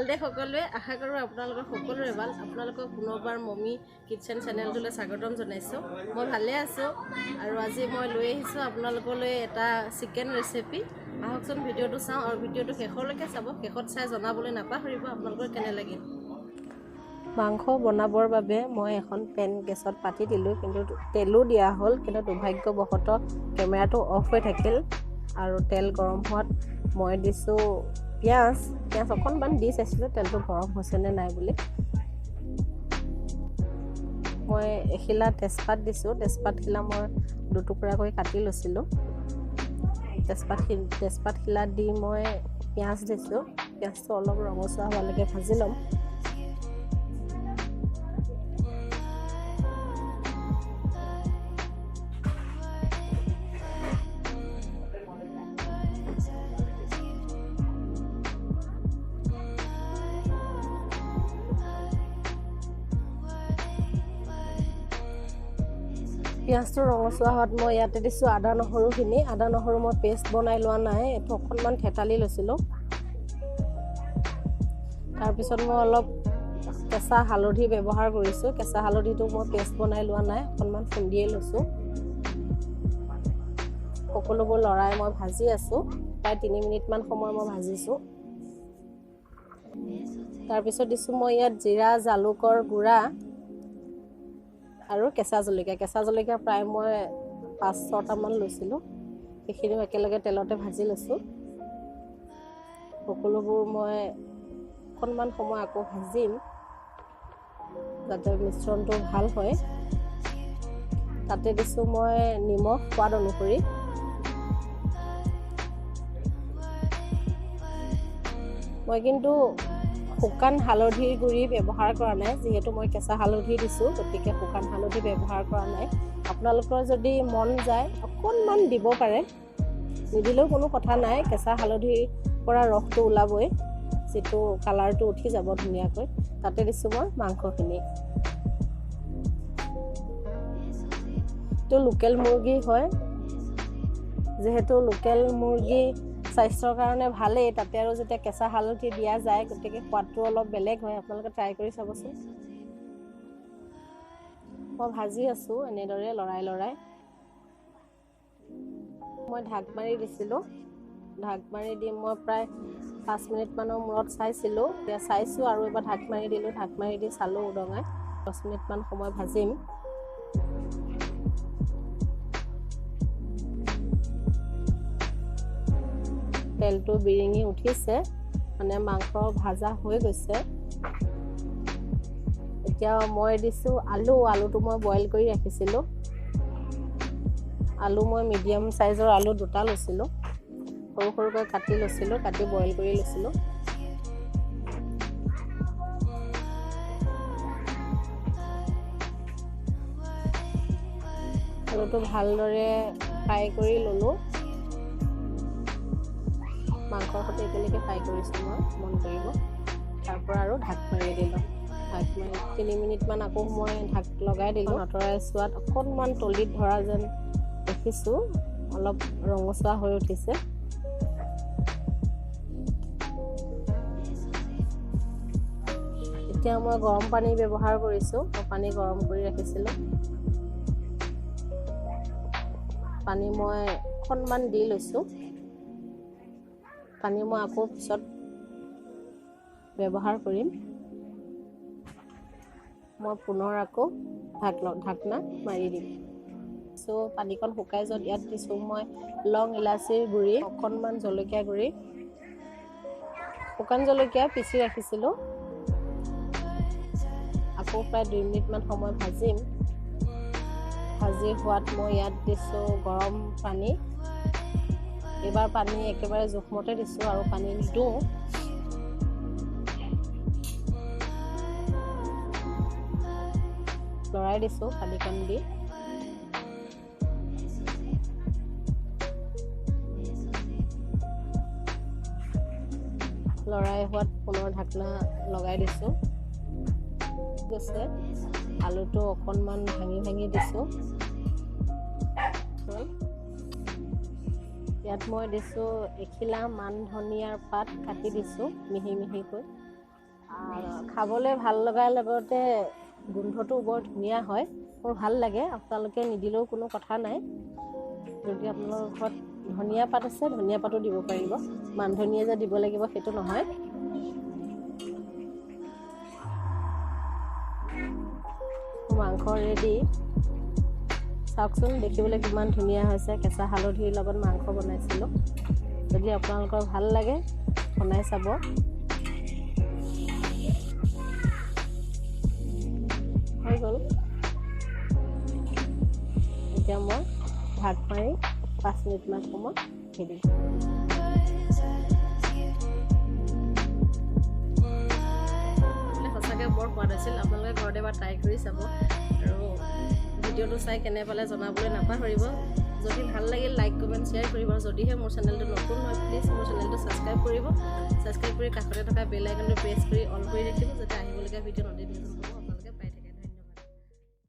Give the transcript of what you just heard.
ভালদে সকলোৱে আশা কৰোঁ আপোনালোকৰ সকলোৰে ভাল। আপোনালোকক পুনৰবাৰ মমি কিটচেন চেনেলটোলৈ স্বাগতম জনাইছোঁ। মই ভালে আছোঁ আৰু আজি মই লৈ আহিছোঁ আপোনালোকলৈ এটা চিকেন ৰেচিপি। আহকচোন ভিডিঅ'টো চাওঁ আৰু ভিডিঅ'টো শেষলৈকে চাব। শেষত চাই জনাবলৈ নাপাহৰিব আপোনালোকৰ কেনে লাগিল। মাংস বনাবৰ বাবে মই এখন পেন গেছত পাতি দিলোঁ, কিন্তু তেলো দিয়া হ'ল, কিন্তু দুৰ্ভাগ্যবশতঃ কেমেৰাটো অফ হৈ থাকিল। আৰু তেল গৰম হোৱাত মই দিছোঁ পিঁয়াজ অকণমান দি চাইছিলোঁ তেলটো গৰম হৈছেনে নাই বুলি। মই এখিলা তেজপাত দিছোঁ। তেজপাতখিলা মই দুটুকুৰাকৈ কাটি লৈছিলোঁ। তেজপাতখিলা দি মই পিঁয়াজ দিছোঁ। পিঁয়াজটো অলপ ৰঙচুৱা হোৱালৈকে ভাজি ল'ম। পিঁয়াজটো ৰঙচুৱা হোৱাত মই ইয়াতে দিছোঁ আদা নহৰুখিনি। আদা নহৰু মই পেষ্ট বনাই লোৱা নাই, এইটো অকণমান থেতালি লৈছিলোঁ। তাৰপিছত মই অলপ কেঁচা হালধি ব্যৱহাৰ কৰিছোঁ। কেঁচা হালধিটো মই পেষ্ট বনাই লোৱা নাই, অকণমান খুন্দিয়ে লৈছোঁ। সকলোবোৰ লৰাই মই ভাজি আছোঁ। প্ৰায় 3 মিনিটমান সময় মই ভাজিছোঁ। তাৰপিছত দিছোঁ মই ইয়াত জিৰা জালুকৰ গুড়া আৰু কেঁচা জলকীয়া প্ৰায় মই 5-6টামান লৈছিলোঁ। সেইখিনিও একেলগে তেলতে ভাজি লৈছোঁ। সকলোবোৰ মই অকণমান সময় আকৌ ভাজিম যাতে মিশ্ৰণটো ভাল হয়। তাতে দিছোঁ মই নিমখ সোৱাদ অনুসৰি। মই কিন্তু শুকান হালধিৰ গুড়ি ব্যৱহাৰ কৰা নাই, যিহেতু মই কেঁচা হালধি দিছোঁ, গতিকে শুকান হালধি ব্যৱহাৰ কৰা নাই। আপোনালোকৰ যদি মন যায় অকণমান দিব পাৰে, নিদিলেও কোনো কথা নাই। কেঁচা হালধিৰ পৰা ৰসটো ওলাবই, যিটো কালাৰটো উঠি যাব ধুনীয়াকৈ। তাতে দিছোঁ মই মাংসখিনি। এইটো লোকেল মুৰ্গী হয়, যিহেতু লোকেল মুৰ্গী স্বাস্থ্যৰ কাৰণে ভালেই, তাতে আৰু যেতিয়া কেঁচা হালধি দিয়া যায়, গতিকে সোৱাদটো অলপ বেলেগ হয়। আপোনালোকে ট্ৰাই কৰি চাবচোন। মই ভাজি আছোঁ এনেদৰে লৰাই। মই ঢাক মাৰি দিছিলোঁ। ঢাক মাৰি দি মই প্ৰায় 5 মিনিটমানৰ মূৰত চাইছিলোঁ। এতিয়া চাইছোঁ আৰু এবাৰ ঢাক মাৰি দিলোঁ। ঢাক মাৰি দি চালোঁ উদঙাই। 10 মিনিটমান সময় ভাজিম। তেলটো বিৰিঙি উঠিছে, মানে মাংস ভাজা হৈ গৈছে। এতিয়া মই দিছোঁ আলুটো মই বইল কৰি ৰাখিছিলোঁ। আলু মই মিডিয়াম চাইজৰ আলু 2টা লৈছিলোঁ। সৰুকৈ কাটি লৈছিলোঁ, কাটি বইল কৰি লৈছিলোঁ। আলুটো ভালদৰে ফ্ৰাই কৰি ল'লোঁ। মাংসৰ সৈতে একেলগে ফ্ৰাই কৰিছোঁ মই, মন কৰিব। তাৰপৰা আৰু ঢাক মাৰি দিলোঁ। ঢাক মাৰি 3 মিনিটমান আকৌ মই ঢাক লগাই দিলোঁ। আঁতৰাই চোৱাত অকণমান তলিত ধৰা যেন দেখিছোঁ, অলপ ৰঙচুৱা হৈ উঠিছে। এতিয়া মই গৰম পানী ব্যৱহাৰ কৰিছোঁ। পানী গৰম কৰি ৰাখিছিলোঁ। পানী মই অকণমান দি লৈছোঁ। পানী মই আকৌ পিছত ব্যৱহাৰ কৰিম। মই পুনৰ আকৌ ঢাকনা মাৰি দিম। পানীকণ শুকাই যোৱাত ইয়াত দিছোঁ মই লং ইলাচিৰ গুড়ি, অকণমান জলকীয়া গুড়ি, শুকান জলকীয়া পিচি ৰাখিছিলোঁ। আকৌ প্ৰায় 2 মিনিটমান সময় ভাজিম। ভাজি হোৱাত মই ইয়াত দিছোঁ গৰম পানী। এইবাৰ পানী একেবাৰে জোখমতে দিছোঁ আৰু পানী নিদিওঁ। লৰাই দিছোঁ পানীকণ দি। লৰাই হোৱাত পুনৰ ঢাকনা লগাই দিছোঁ। আলুটো অকণমান ভাঙি দিছোঁ। ইয়াত মই দিছোঁ এখিলা মান ধনিয়াৰ পাত কাটি দিছোঁ মিহি মিহিকৈ। খাবলৈ ভাল লগাৰ লগতে গোন্ধটো বৰ ধুনীয়া হয়, মোৰ ভাল লাগে। আপোনালোকে নিদিলেও কোনো কথা নাই। যদি আপোনালোকৰ ঘৰত ধনিয়া পাত আছে ধনিয়া পাতো দিব পাৰিব, মান ধনিয়া যে দিব লাগিব সেইটো নহয়। মাংস ৰেডি, চাওকচোন দেখিবলৈ কিমান ধুনীয়া হৈছে। কেঁচা হালধিৰ লগত মাংস বনাইছিলোঁ। যদি আপোনালোকৰ ভাল লাগে বনাই চাব। হৈ গ'ল। এতিয়া মই ভাত মাৰি 5 মিনিটমান সময় খেদি সঁচাকৈ বৰ সোৱাদ আছিল। আপোনালোকে ঘৰতে এবাৰ ট্ৰাই কৰি চাব আৰু ভিডিঅ'টো চাই কেনে পালে জনাবলৈ নাপাহৰিব। যদি ভাল লাগিল লাইক কমেণ্ট শ্বেয়াৰ কৰিব আৰু যদিহে মোৰ চেনেলটো নতুন হয় প্লিজ মোৰ চেনেলটো ছাবস্ক্ৰাইব কৰিব। ছাবস্ক্ৰাইব কৰি কাষতে থকা বেল আইকনটো প্ৰেছ কৰি অল কৰি ৰাখিব যাতে আহিবলগীয়া ভিডিঅ' নটিফিকেশ্যন